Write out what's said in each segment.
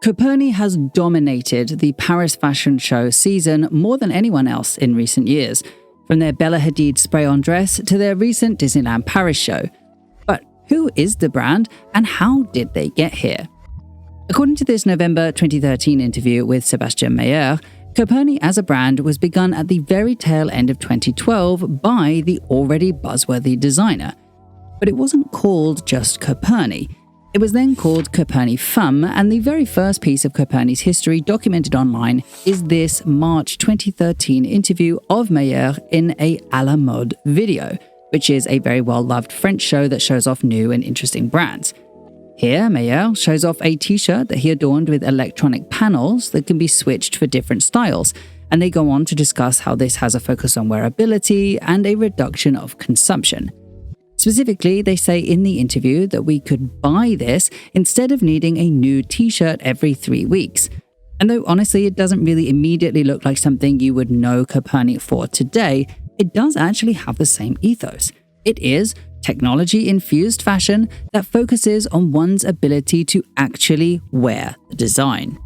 Coperni has dominated the Paris fashion show season more than anyone else in recent years, from their Bella Hadid spray-on dress to their recent Disneyland Paris show. But who is the brand and how did they get here? According to this November 2013 interview with Sébastien Meyer, Coperni as a brand was begun at the very tail end of 2012 by the already buzzworthy designer. But it wasn't called just Coperni. It was then called Coperni Femme, and the very first piece of Coperni's history documented online is this March 2013 interview of Meyer in a à la mode video, which is a very well-loved French show that shows off new and interesting brands. Here, Meyer shows off a t-shirt that he adorned with electronic panels that can be switched for different styles, and they go on to discuss how this has a focus on wearability and a reduction of consumption. Specifically, they say in the interview that we could buy this instead of needing a new t-shirt every 3 weeks. And though honestly it doesn't really immediately look like something you would know Coperni for today, it does actually have the same ethos. It is technology-infused fashion that focuses on one's ability to actually wear the design.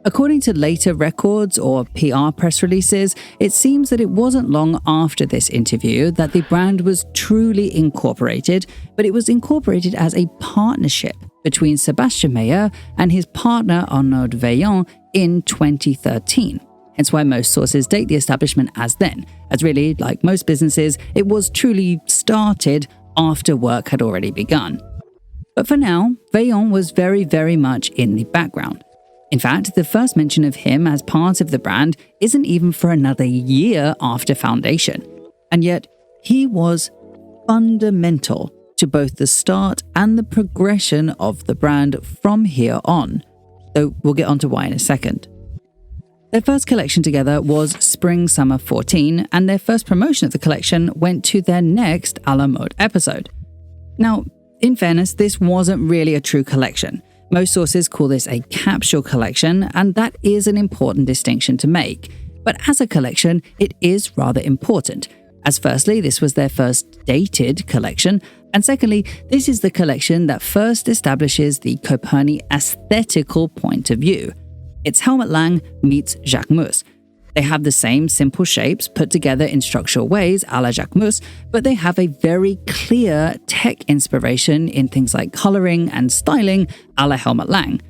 According to later records or PR press releases, it seems that it wasn't long after this interview that the brand was truly incorporated, but it was incorporated as a partnership between Sébastien Meyer and his partner Arnaud Vaillant in 2013. Hence why most sources date the establishment as then, as really, like most businesses, it was truly started after work had already begun. But for now, Vaillant was very, very much in the background. In fact, the first mention of him as part of the brand isn't even for another year after foundation. And yet, he was fundamental to both the start and the progression of the brand from here on. Though we'll get onto why in a second. Their first collection together was Spring-Summer 14, and their first promotion of the collection went to their next à la mode episode. Now, in fairness, this wasn't really a true collection. Most sources call this a capsule collection, and that is an important distinction to make. But as a collection, it is rather important, as firstly, this was their first dated collection, and secondly, this is the collection that first establishes the Coperni aesthetical point of view. It's Helmut Lang meets Jacquemus. They have the same simple shapes put together in structural ways a la Jacquemus, but they have a very clear tech inspiration in things like coloring and styling a la Helmut Lang.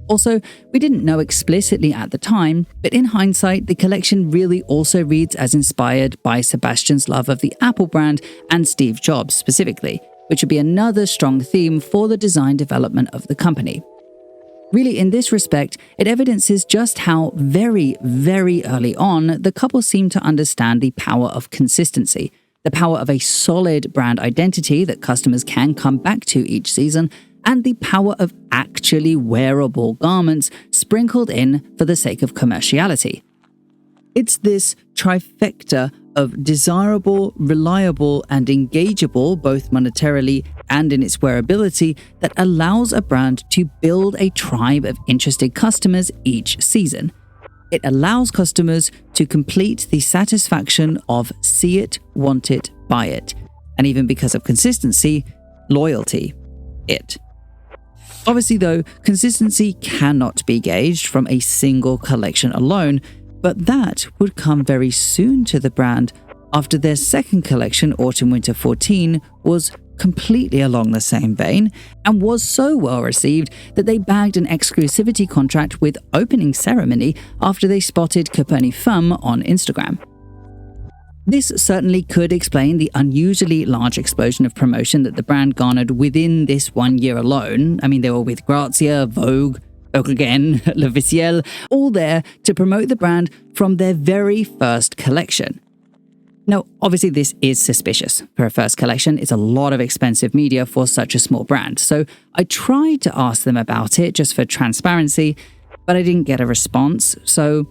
Also, we didn't know explicitly at the time, but in hindsight, the collection really also reads as inspired by Sebastian's love of the Apple brand and Steve Jobs specifically, which would be another strong theme for the design development of the company. Really, in this respect, it evidences just how very, very early on, the couple seemed to understand the power of consistency, the power of a solid brand identity that customers can come back to each season, and the power of actually wearable garments sprinkled in for the sake of commerciality. It's this trifecta of desirable, reliable, and engageable, both monetarily and in its wearability, that allows a brand to build a tribe of interested customers each season. It allows customers to complete the satisfaction of see it, want it, buy it, and even because of consistency, loyalty, it. Obviously though, consistency cannot be gauged from a single collection alone, but that would come very soon to the brand after their second collection, Autumn-Winter 14, was completely along the same vein and was so well received that they bagged an exclusivity contract with Opening Ceremony after they spotted Coperni Femme on Instagram. This certainly could explain the unusually large explosion of promotion that the brand garnered within this 1 year alone. I mean, they were with Grazia, Vogue again, L'Officiel, all there to promote the brand from their very first collection. Now, obviously this is suspicious. For a first collection, it's a lot of expensive media for such a small brand, so I tried to ask them about it just for transparency, but I didn't get a response, so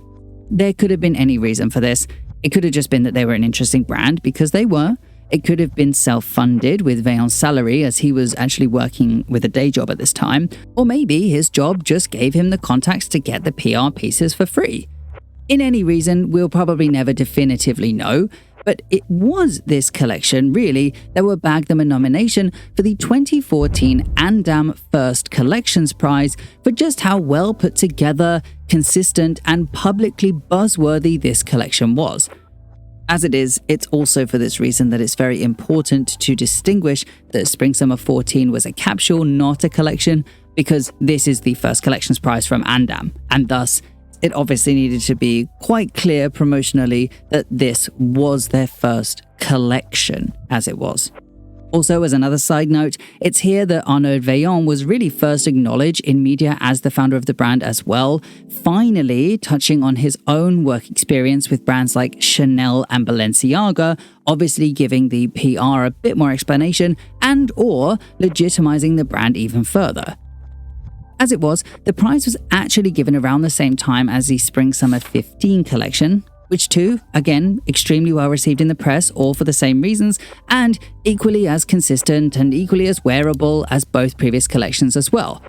there could have been any reason for this. It could have just been that they were an interesting brand, because they were. It could have been self-funded with Vaillant's salary, as he was actually working with a day job at this time, or maybe his job just gave him the contacts to get the PR pieces for free. In any reason, we'll probably never definitively know, But it was this collection, really, that would bag them a nomination for the 2014 Andam First Collections Prize for just how well put together, consistent, and publicly buzzworthy this collection was. As it is, it's also for this reason that it's very important to distinguish that Spring-Summer 14 was a capsule, not a collection, because this is the first collections prize from Andam, and thus it obviously needed to be quite clear promotionally that this was their first collection, as it was. Also, as another side note, it's here that Arnaud Vaillant was really first acknowledged in media as the founder of the brand as well, finally touching on his own work experience with brands like Chanel and Balenciaga, obviously giving the PR a bit more explanation and/or legitimizing the brand even further. As it was, the prize was actually given around the same time as the Spring-Summer 15 collection, which too, again, extremely well received in the press, all for the same reasons, and equally as consistent and equally as wearable as both previous collections as well.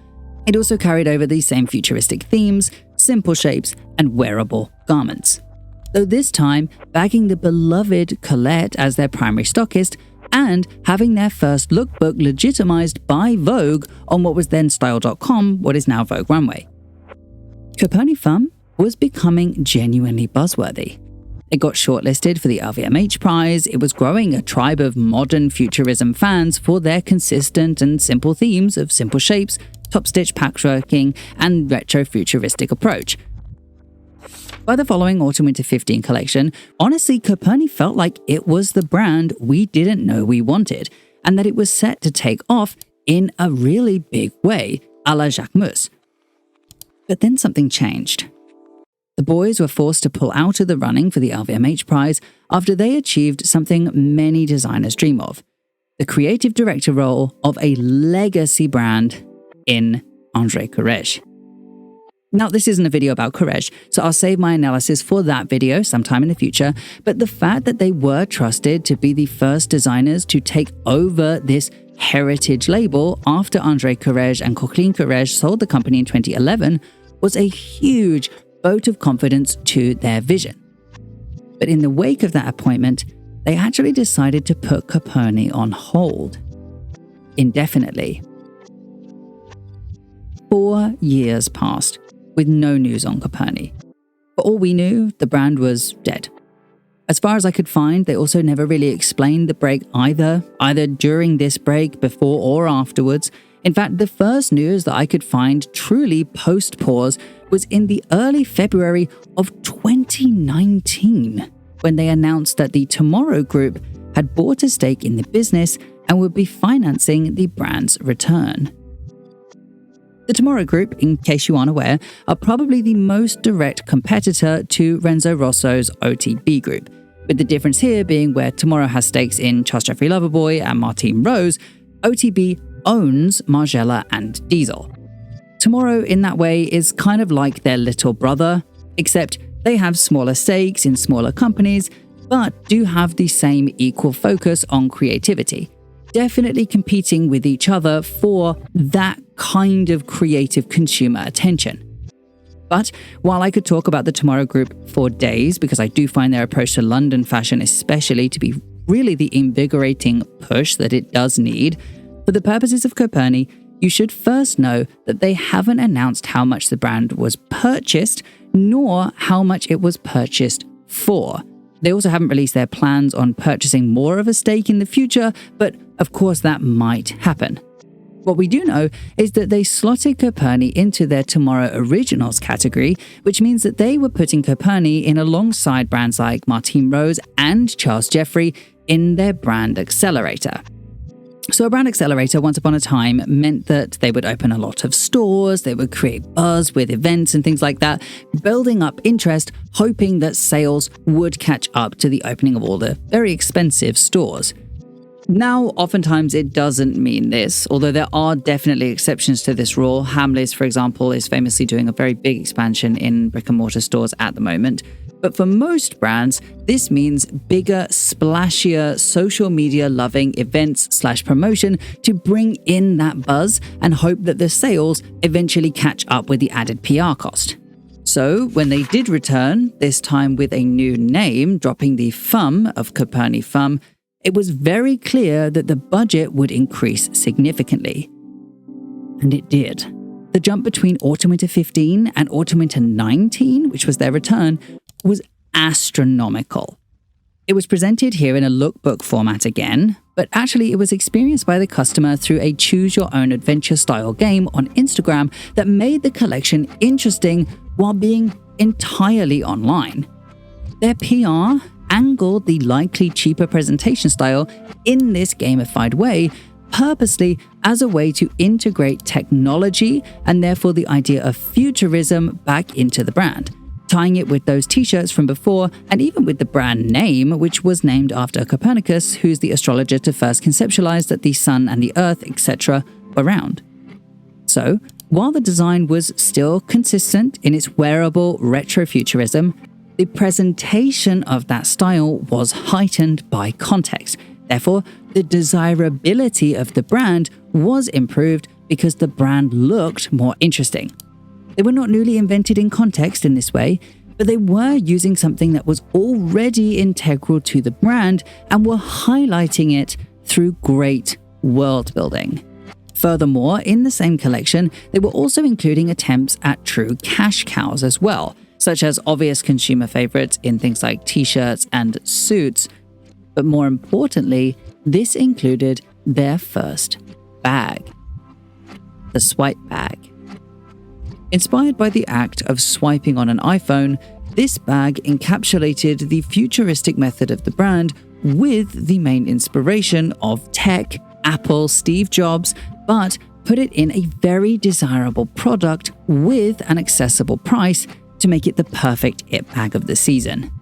It also carried over the same futuristic themes, simple shapes, and wearable garments. Though this time, bagging the beloved Colette as their primary stockist, and having their first lookbook legitimized by Vogue on what was then Style.com, what is now Vogue Runway. Coperni Femme was becoming genuinely buzzworthy. It got shortlisted for the LVMH prize, it was growing a tribe of modern futurism fans for their consistent and simple themes of simple shapes, top-stitch patchworking, and retro-futuristic approach. By the following Autumn-Winter 15 collection, honestly, Coperni felt like it was the brand we didn't know we wanted, and that it was set to take off in a really big way, a la Jacquemus. But then something changed. The boys were forced to pull out of the running for the LVMH prize after they achieved something many designers dream of: the creative director role of a legacy brand in André Courrèges. Now, this isn't a video about Courrèges, so I'll save my analysis for that video sometime in the future, but the fact that they were trusted to be the first designers to take over this heritage label after André Courrèges and Coqueline Courrèges sold the company in 2011 was a huge vote of confidence to their vision. But in the wake of that appointment, they actually decided to put Coperni on hold indefinitely. 4 years passed with no news on Coperni. For all we knew, the brand was dead. As far as I could find, they also never really explained the break either during this break, before or afterwards. In fact, the first news that I could find truly post-pause was in the early February of 2019, when they announced that the Tomorrow Group had bought a stake in the business and would be financing the brand's return. The Tomorrow Group, in case you aren't aware, are probably the most direct competitor to Renzo Rosso's OTB Group, with the difference here being where Tomorrow has stakes in Charles Jeffrey Loverboy and Martine Rose, OTB owns Margiela and Diesel. Tomorrow, in that way, is kind of like their little brother, except they have smaller stakes in smaller companies, but do have the same equal focus on creativity, definitely competing with each other for that kind of creative consumer attention. But while I could talk about the Tomorrow Group for days, because I do find their approach to London fashion especially to be really the invigorating push that it does need, for the purposes of Coperni, you should first know that they haven't announced how much the brand was purchased, nor how much it was purchased for. They also haven't released their plans on purchasing more of a stake in the future, but of course that might happen. What we do know is that they slotted Coperni into their Tomorrow Originals category, which means that they were putting Coperni in alongside brands like Martine Rose and Charles Jeffrey in their brand accelerator. So a brand accelerator, once upon a time, meant that they would open a lot of stores, they would create buzz with events and things like that, building up interest, hoping that sales would catch up to the opening of all the very expensive stores. Now, oftentimes it doesn't mean this, although there are definitely exceptions to this rule. Hamleys, for example, is famously doing a very big expansion in brick-and-mortar stores at the moment. But for most brands, this means bigger, splashier, social media-loving events/promotion to bring in that buzz and hope that the sales eventually catch up with the added PR cost. So when they did return, this time with a new name, dropping the FUM of Coperni FUM, it was very clear that the budget would increase significantly. And it did. The jump between Autumn/Winter 15 and Autumn/Winter 19, which was their return, was astronomical. It was presented here in a lookbook format again, but actually it was experienced by the customer through a choose-your-own-adventure style game on Instagram that made the collection interesting while being entirely online. Their PR angled the likely cheaper presentation style in this gamified way, purposely as a way to integrate technology and therefore the idea of futurism back into the brand, tying it with those t-shirts from before and even with the brand name, which was named after Copernicus, who's the astrologer to first conceptualize that the sun and the earth, etc. were round. So, while the design was still consistent in its wearable retrofuturism, the presentation of that style was heightened by context. Therefore, the desirability of the brand was improved because the brand looked more interesting. They were not newly invented in context in this way, but they were using something that was already integral to the brand and were highlighting it through great world building. Furthermore, in the same collection, they were also including attempts at true cash cows as well, such as obvious consumer favorites in things like t-shirts and suits. But more importantly, this included their first bag, the swipe bag. Inspired by the act of swiping on an iPhone, this bag encapsulated the futuristic method of the brand with the main inspiration of tech, Apple, Steve Jobs, but put it in a very desirable product with an accessible price to make it the perfect it bag of the season.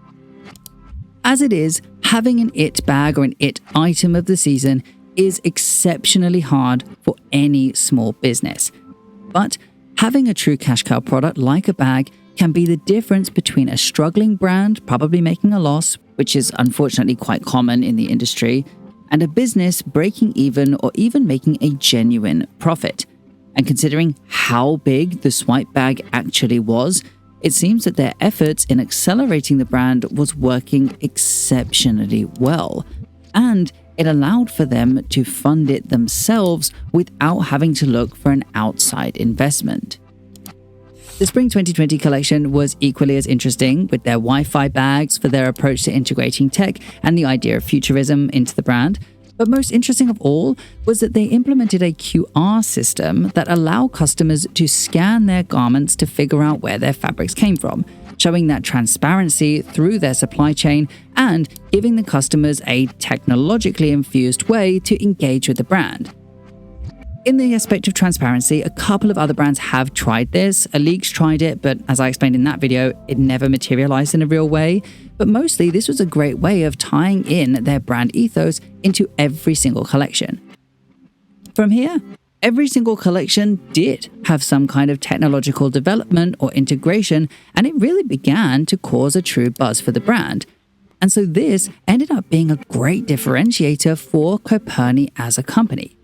As it is, having an it bag or an it item of the season is exceptionally hard for any small business. But having a true cash cow product like a bag can be the difference between a struggling brand probably making a loss, which is unfortunately quite common in the industry, and a business breaking even or even making a genuine profit. And considering how big the swipe bag actually was, it seems that their efforts in accelerating the brand was working exceptionally well. And it allowed for them to fund it themselves without having to look for an outside investment. The Spring 2020 collection was equally as interesting, with their Wi-Fi bags for their approach to integrating tech and the idea of futurism into the brand. But most interesting of all was that they implemented a QR system that allowed customers to scan their garments to figure out where their fabrics came from, showing that transparency through their supply chain and giving the customers a technologically infused way to engage with the brand. In the aspect of transparency, a couple of other brands have tried this. Aleek's tried it, but as I explained in that video, it never materialized in a real way. But mostly, this was a great way of tying in their brand ethos into every single collection. From here, every single collection did have some kind of technological development or integration, and it really began to cause a true buzz for the brand. And so this ended up being a great differentiator for Coperni as a company.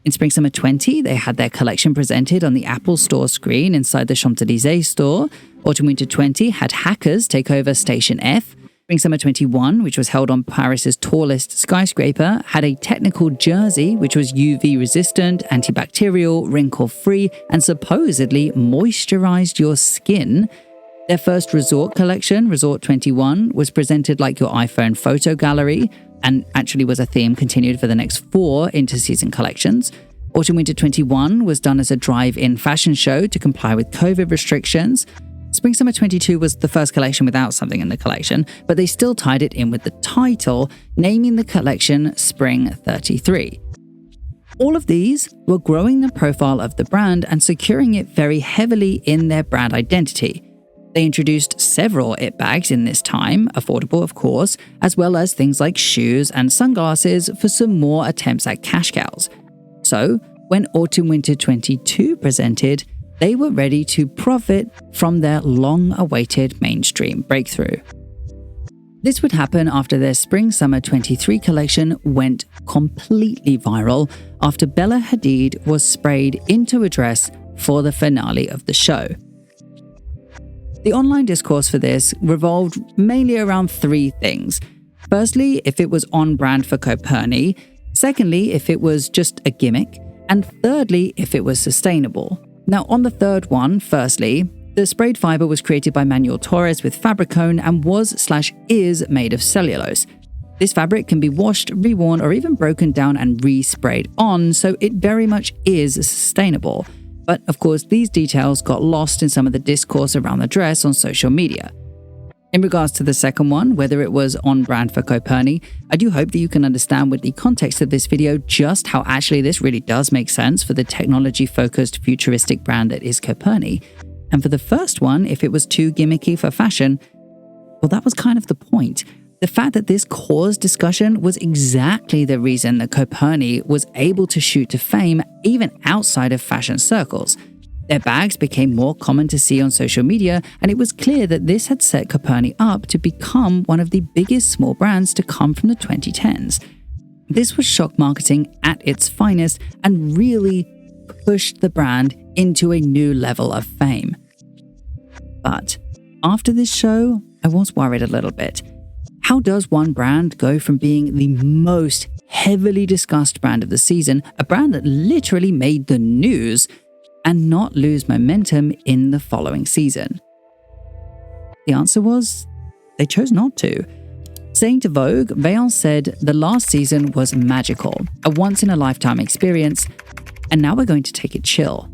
In Spring/Summer 20, they had their collection presented on the Apple Store screen inside the Champs-Élysées store. Autumn/Winter 20 had hackers take over Station F. Spring/Summer 21, which was held on Paris's tallest skyscraper, had a technical jersey which was UV resistant, antibacterial, wrinkle-free, and supposedly moisturized your skin. Their first resort collection, Resort 21, was presented like your iPhone photo gallery, and actually was a theme continued for the next 4 inter-season collections. Autumn/Winter 21 was done as a drive-in fashion show to comply with COVID restrictions. Spring/Summer 22 was the first collection without something in the collection, but they still tied it in with the title, naming the collection Spring 33. All of these were growing the profile of the brand and securing it very heavily in their brand identity. They introduced several it bags in this time, affordable of course, as well as things like shoes and sunglasses for some more attempts at cash cows. So, when Autumn/Winter 22 presented, they were ready to profit from their long-awaited mainstream breakthrough. This would happen after their Spring/Summer 23 collection went completely viral after Bella Hadid was sprayed into a dress for the finale of the show. The online discourse for this revolved mainly around three things. Firstly, if it was on brand for Coperni. Secondly, if it was just a gimmick. And thirdly, if it was sustainable. Now, on the third one, firstly, the sprayed fiber was created by Manuel Torres with Fabricone and was/is made of cellulose. This fabric can be washed, reworn, or even broken down and re-sprayed on, so it very much is sustainable. But of course, these details got lost in some of the discourse around the dress on social media. In regards to the second one, whether it was on brand for Coperni, I do hope that you can understand with the context of this video just how actually this really does make sense for the technology-focused futuristic brand that is Coperni. And for the first one, if it was too gimmicky for fashion, well, that was kind of the point. The fact that this caused discussion was exactly the reason that Coperni was able to shoot to fame even outside of fashion circles. Their bags became more common to see on social media, and it was clear that this had set Coperni up to become one of the biggest small brands to come from the 2010s. This was shock marketing at its finest and really pushed the brand into a new level of fame. But after this show, I was worried a little bit. How does one brand go from being the most heavily discussed brand of the season, a brand that literally made the news, and not lose momentum in the following season? The answer was, they chose not to. Saying to Vogue, Vaillant said the last season was magical, a once-in-a-lifetime experience, and now we're going to take it chill.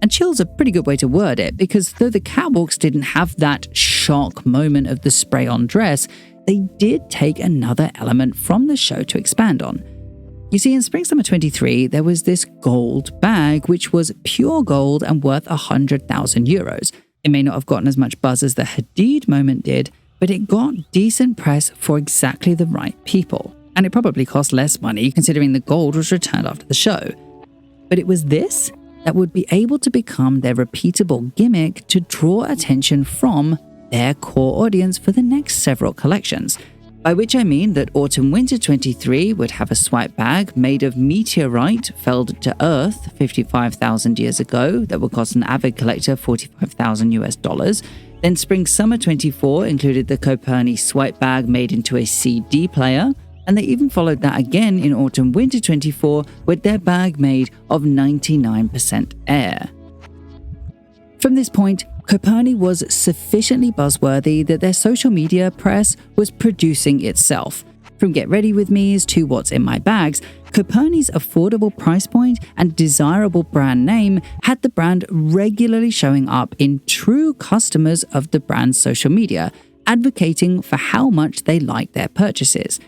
And chill's a pretty good way to word it, because though the catwalks didn't have that shock moment of the spray-on dress, they did take another element from the show to expand on. You see, in Spring/Summer 23, there was this gold bag, which was pure gold and worth 100,000 euros. It may not have gotten as much buzz as the Hadid moment did, but it got decent press for exactly the right people. And it probably cost less money considering the gold was returned after the show. But it was this that would be able to become their repeatable gimmick to draw attention from their core audience for the next several collections. By which I mean that Autumn/Winter 23 would have a swipe bag made of meteorite felled to Earth 55,000 years ago that would cost an avid collector $45,000. Then Spring/Summer 24 included the Coperni swipe bag made into a CD player, and they even followed that again in Autumn/Winter 24 with their bag made of 99% air. From this point, Coperni was sufficiently buzzworthy that their social media press was producing itself. From Get Ready With Me's to What's in My Bags, Coperni's affordable price point and desirable brand name had the brand regularly showing up in true customers of the brand's social media, advocating for how much they liked their purchases.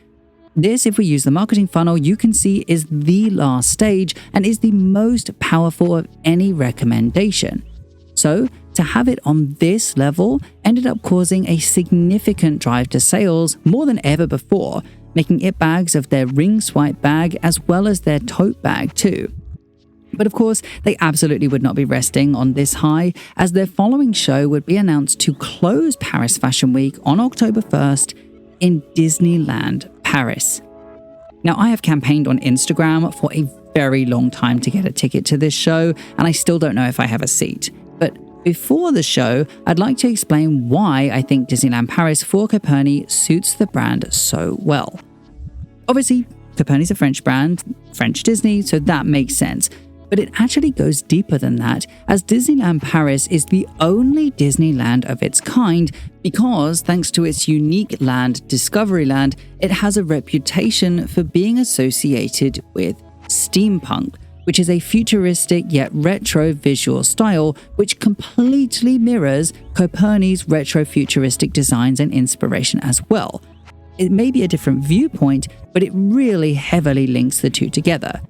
This, if we use the marketing funnel, you can see is the last stage and is the most powerful of any recommendation. So, to have it on this level ended up causing a significant drive to sales more than ever before, making it bags of their ring swipe bag as well as their tote bag too. But of course, they absolutely would not be resting on this high, as their following show would be announced to close Paris Fashion Week on October 1st in Disneyland Paris. Now, I have campaigned on Instagram for a very long time to get a ticket to this show, and I still don't know if I have a seat. But before the show, I'd like to explain why I think Disneyland Paris for Coperni suits the brand so well. Obviously, Coperni's a French brand, French Disney, so that makes sense. But it actually goes deeper than that, as Disneyland Paris is the only Disneyland of its kind because, thanks to its unique land, Discoveryland, it has a reputation for being associated with steampunk, which is a futuristic yet retro visual style which completely mirrors Coperni's retro-futuristic designs and inspiration as well. It may be a different viewpoint, but it really heavily links the two together.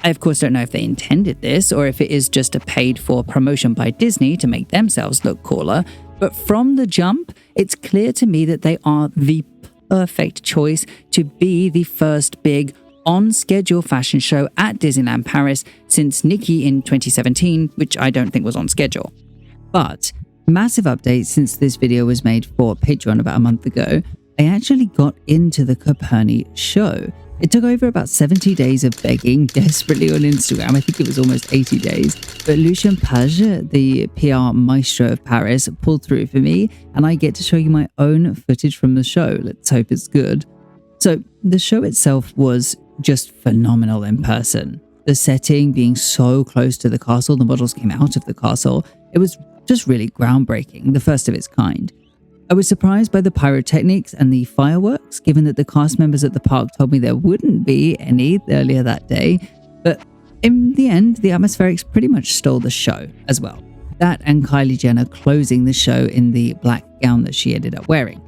I of course don't know if they intended this or if it is just a paid-for promotion by Disney to make themselves look cooler, but from the jump, it's clear to me that they are the perfect choice to be the first big on-schedule fashion show at Disneyland Paris since Nikki in 2017, which I don't think was on schedule. But, massive update since this video was made for Patreon about a month ago, I actually got into the Coperni show. It took over about 70 days of begging desperately on Instagram. I think it was almost 80 days. But Lucien Page, the PR maestro of Paris, pulled through for me, and I get to show you my own footage from the show. Let's hope it's good. So the show itself was just phenomenal in person. The setting being so close to the castle, the models came out of the castle. It was just really groundbreaking, the first of its kind. I was surprised by the pyrotechnics and the fireworks, given that the cast members at the park told me there wouldn't be any earlier that day. But in the end, the atmospherics pretty much stole the show as well. That and Kylie Jenner closing the show in the black gown that she ended up wearing.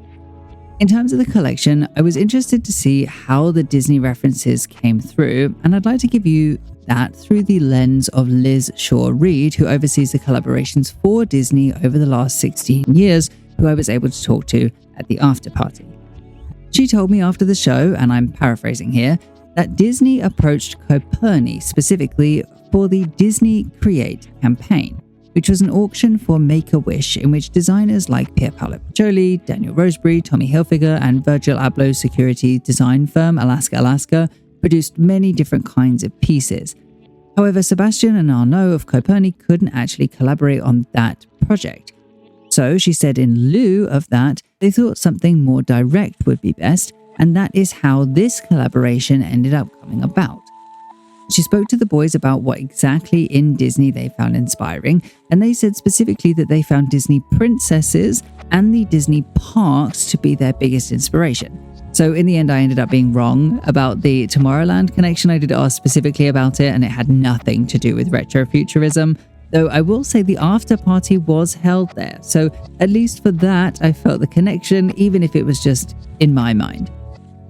In terms of the collection, I was interested to see how the Disney references came through, and I'd like to give you that through the lens of Liz Shaw-Reid, who oversees the collaborations for Disney over the last 16 years, who I was able to talk to at the after party. She told me after the show, and I'm paraphrasing here, that Disney approached Coperni specifically for the Disney Create campaign, which was an auction for Make-A-Wish in which designers like Pier Paolo Pacioli, Daniel Roseberry, Tommy Hilfiger, and Virgil Abloh's security design firm Alaska produced many different kinds of pieces. However, Sebastian and Arnaud of Coperni couldn't actually collaborate on that project. So she said in lieu of that, they thought something more direct would be best, and that is how this collaboration ended up coming about. She spoke to the boys about what exactly in Disney they found inspiring, and they said specifically that they found Disney princesses and the Disney parks to be their biggest inspiration. So in the end, I ended up being wrong about the Tomorrowland connection. I did ask specifically about it, and it had nothing to do with retrofuturism. Though I will say the after party was held there, so at least for that, I felt the connection, even if it was just in my mind.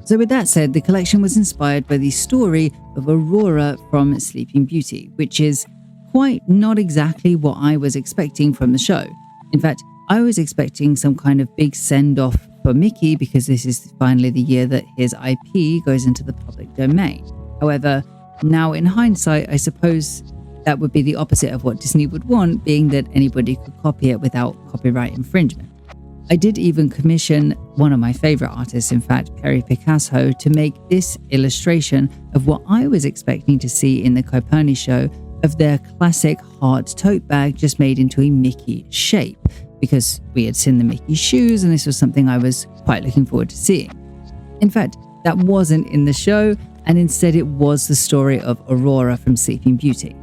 So with that said, the collection was inspired by the story of Aurora from Sleeping Beauty, which is quite not exactly what I was expecting from the show. In fact, I was expecting some kind of big send-off for Mickey because this is finally the year that his IP goes into the public domain. However, now in hindsight, I suppose that would be the opposite of what Disney would want, being that anybody could copy it without copyright infringement. I did even commission one of my favorite artists, in fact, Perry Picasso, to make this illustration of what I was expecting to see in the Coperni show of their classic heart tote bag just made into a Mickey shape, because we had seen the Mickey shoes and this was something I was quite looking forward to seeing. In fact, that wasn't in the show, and instead it was the story of Aurora from Sleeping Beauty.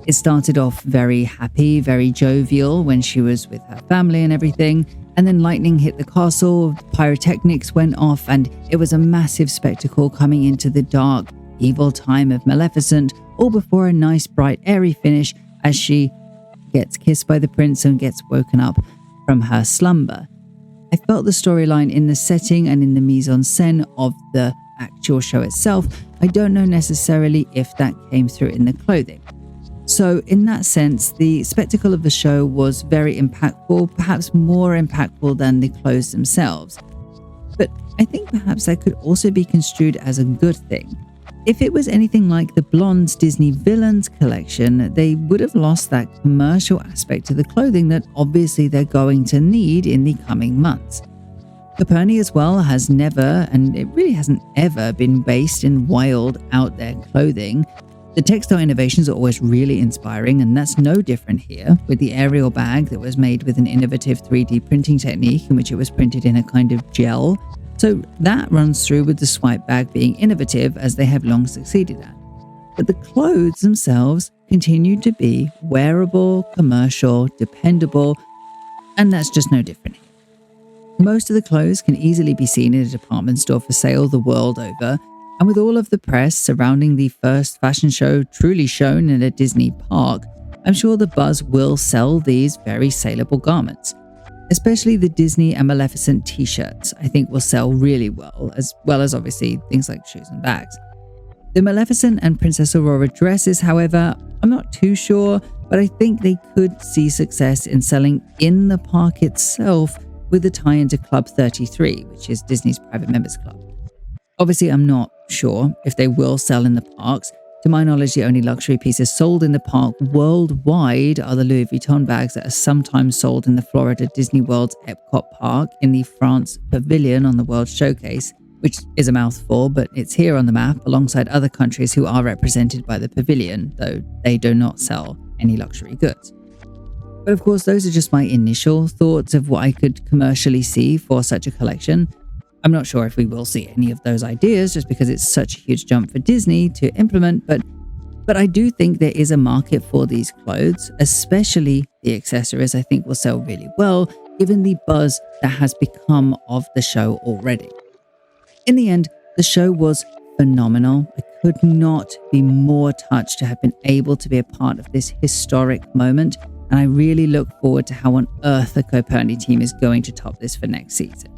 It started off very happy, very jovial when she was with her family and everything, and then lightning hit the castle, pyrotechnics went off, and it was a massive spectacle coming into the dark, evil time of Maleficent, all before a nice, bright, airy finish as she gets kissed by the prince and gets woken up from her slumber. I felt the storyline in the setting and in the mise-en-scène of the actual show itself. I don't know necessarily if that came through in the clothing. So in that sense, the spectacle of the show was very impactful, perhaps more impactful than the clothes themselves. But I think perhaps that could also be construed as a good thing. If it was anything like the Blonde's Disney Villains collection, they would have lost that commercial aspect to the clothing that obviously they're going to need in the coming months. Coperni as well has never, and it really hasn't ever, been based in wild, out there clothing. The textile innovations are always really inspiring, and that's no different here, with the Ariel bag that was made with an innovative 3D printing technique in which it was printed in a kind of gel. So that runs through with the swipe bag being innovative, as they have long succeeded at. But the clothes themselves continue to be wearable, commercial, dependable, and that's just no different here. Most of the clothes can easily be seen in a department store for sale the world over, and with all of the press surrounding the first fashion show truly shown in a Disney park, I'm sure the buzz will sell these very saleable garments. Especially the Disney and Maleficent t-shirts, I think will sell really well as obviously things like shoes and bags. The Maleficent and Princess Aurora dresses, however, I'm not too sure, but I think they could see success in selling in the park itself with a tie into Club 33, which is Disney's private members club. Obviously, I'm not sure if they will sell in the parks. To my knowledge, the only luxury pieces sold in the park worldwide are the Louis Vuitton bags that are sometimes sold in the Florida Disney World's Epcot Park in the France Pavilion on the World Showcase. which is a mouthful, but it's here on the map alongside other countries who are represented by the pavilion, though they do not sell any luxury goods. But of course, those are just my initial thoughts of what I could commercially see for such a collection. I'm not sure if we will see any of those ideas just because it's such a huge jump for Disney to implement, but I do think there is a market for these clothes, especially the accessories I think will sell really well, given the buzz that has become of the show already. In the end, the show was phenomenal. I could not be more touched to have been able to be a part of this historic moment, and I really look forward to how on earth the Coperni team is going to top this for next season.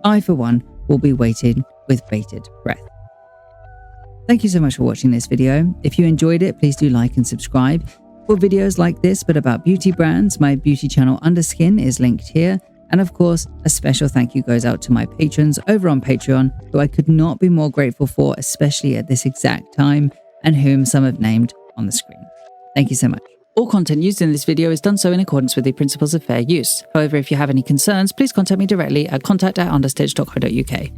I, for one, will be waiting with bated breath. Thank you so much for watching this video. If you enjoyed it, please do like and subscribe. For videos like this but about beauty brands, my beauty channel Underskin is linked here. And of course, a special thank you goes out to my patrons over on Patreon, who I could not be more grateful for, especially at this exact time, and whom some have named on the screen. Thank you so much. All content used in this video is done so in accordance with the principles of fair use. However, if you have any concerns, please contact me directly at contact@understitch.co.uk.